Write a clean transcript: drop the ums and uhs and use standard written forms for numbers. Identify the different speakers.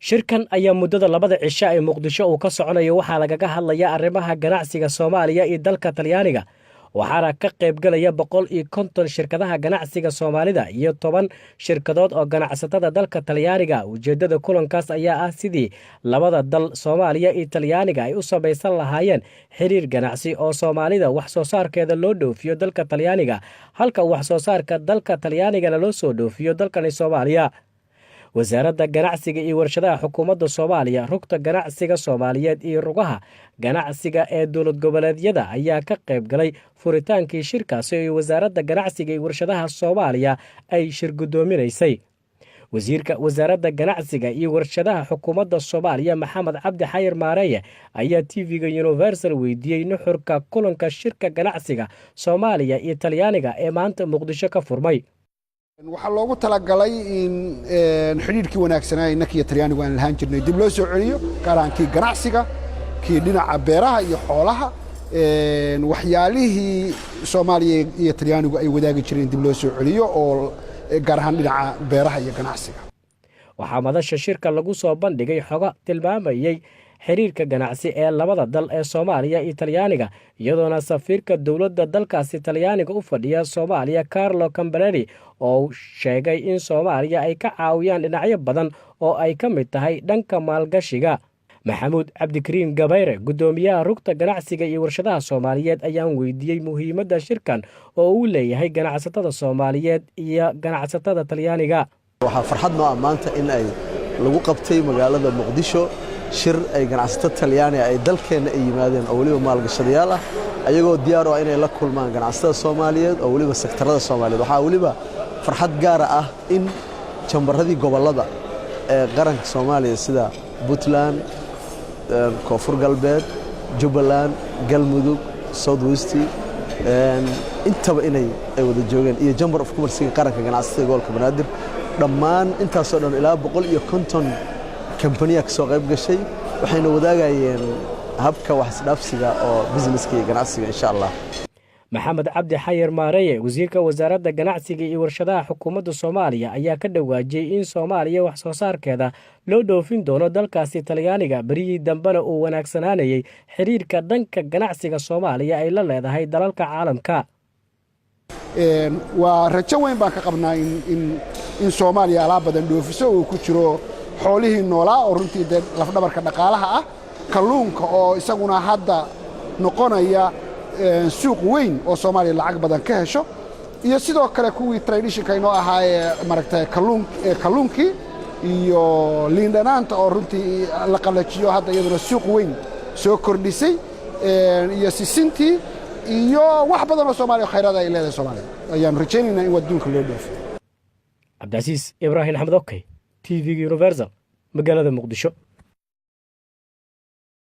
Speaker 1: shirkan ayaa muddada 2 cisho ee Muqdisho uu ka soconayo waxaa lagaga hadlayaa arrimaha ganacsiga Soomaaliya iyo dalka Talyaaniga waxaana ka qayb galaya 150 shirkadaha ganacsiga Soomaalida iyo 10 shirkadood oo ganacsatada dalka Talyaaniga ujeedada kulankaas ayaa ah sidii labada dal Soomaaliya iyo Talyaaniga ay u samaysan lahaayeen xiriir ganacsi oo Soomaalida wax soo saarkeeda loo dhoofiyo dalka Talyaaniga halka wax soo saarka dalka Talyaaniga loo soo dhoofiyo dalkan Soomaaliya wasaaradda ganacsiga iyo warshadaha xukuumadda Soomaaliya rugta ganacsiga Soomaaliyeed iyo rugaha ganacsiga ee dowlad goboleedyada ayaa ka qayb galay furitaankii shirkaasi ee wasaaradda ganacsiga iyo warshadaha Soomaaliya ay shir gudoominaysay wasiirka wasaaradda ganacsiga iyo warshadaha xukuumadda Soomaaliya Maxamed Cabdi Xayir Maareeye ayaa TV-ga Universal weydiiyay nuxurka kulanka shirka ganacsiga Soomaaliya iyo Talyaaniga ee maanta Muqdisho ka furmay
Speaker 2: waxaa loogu talagalay in xiriirkii wanaagsanaa inakii Talyaanigu aan lahaan jirnay dib loo soo celiyo qaraankii ganacsiga kii dhinaca beeraha iyo xoolaha waxyaalihii Soomaaliya iyo Talyaanigu ay wadaagi jireen dib loo soo celiyo oo gaar ahaan dhinaca beeraha iyo ganacsiga
Speaker 1: waxaa madasha shirka lagu soo bandhigay xogo tilmaamayay xiriirka ganacsi ee labada dal ee Soomaaliya iyo Talyaaniga iyadoona safiirka dawladda dalkaasi Talyaaniga u fadhiya Soomaaliya Carlo Cambarelli oo sheegay in Soomaaliya ay ka caawiyaan dhinacyo badan oo ay ka mid tahay dhanka maalgashiga Maxamuud Cabdikariim Gabayre gudoomiyaha rugta ganacsiga iyo warshadaha Soomaaliyeed ayaan weydiiyay muhiimadda shirkan oo uu leeyahay ganacsatada Soomaaliyeed iyo ganacsatada Talyaaniga
Speaker 3: waxaa farxad noo maanta in ay lagu qabtay magaalada Muqdisho shir ay ganacsatada Talyaaniga ay dalkeena ay yimaadeen oo waliba maalgashadayaal ah ayagoo diyaar u ah inay la kulmaan ganacsatada Soomaaliyeed oo waliba sektarada Soomaaliyeed waxa waliba farxad gaar ah in jambaradii gobolada ee qaranka Soomaaliya sida Puntland Koonfur Galbeed Jubbaland Galmudug South West intaba inay wada joogeen iyo Chamber of Commerce qaranka ganacsatada gobolka Banaadir dhammaan intaas oo dhan ilaa 150 company ka soo qayb gashay waxayna wadaagayeen habka wax isdhaafsiga oo businesska iyo ganacsiga insha Allah
Speaker 1: Maxamed Cabdi Xayir Maareeye wasiirka wasaaradda ganacsiga iyo warshadaha xukuumadda Soomaaliya ayaa ka dhawaajiyay in Soomaaliya wax soo saarkeeda loo dhoofin doono dalkaasi Talyaaniga barigii dambana uu wanaagsanaanayay xiriirka dhanka ganacsiga Soomaaliya ay la leedahay dalalka caalamka
Speaker 2: waa rajo weyn baan ka qabnaa in Soomaaliya alaab badan dhoofiso oo ku jiro xoolihii noolaa oo runtii laf dhabarka dhaqaalaha ah kalluunka oo isaguna hadda noqonaya suuq weyn oo Soomaaliya lacag badan ka hesho iyo sidoo kale kuwii traditionka inoo ahaa maragtay kalluunkii iyo liindhanaanta oo runtii la qalajiyo hadda iyaduna suuq weyn soo kordhisay iyo sisintii iyo wax badan oo Soomaaliya khayraad ay leedahay Soomaaliya ayaan rajaynaynaa in waduunka loo dhoofo
Speaker 1: Cabdicasiis Ibraahim Axmed Okay TV Universal magaalada Muqdisho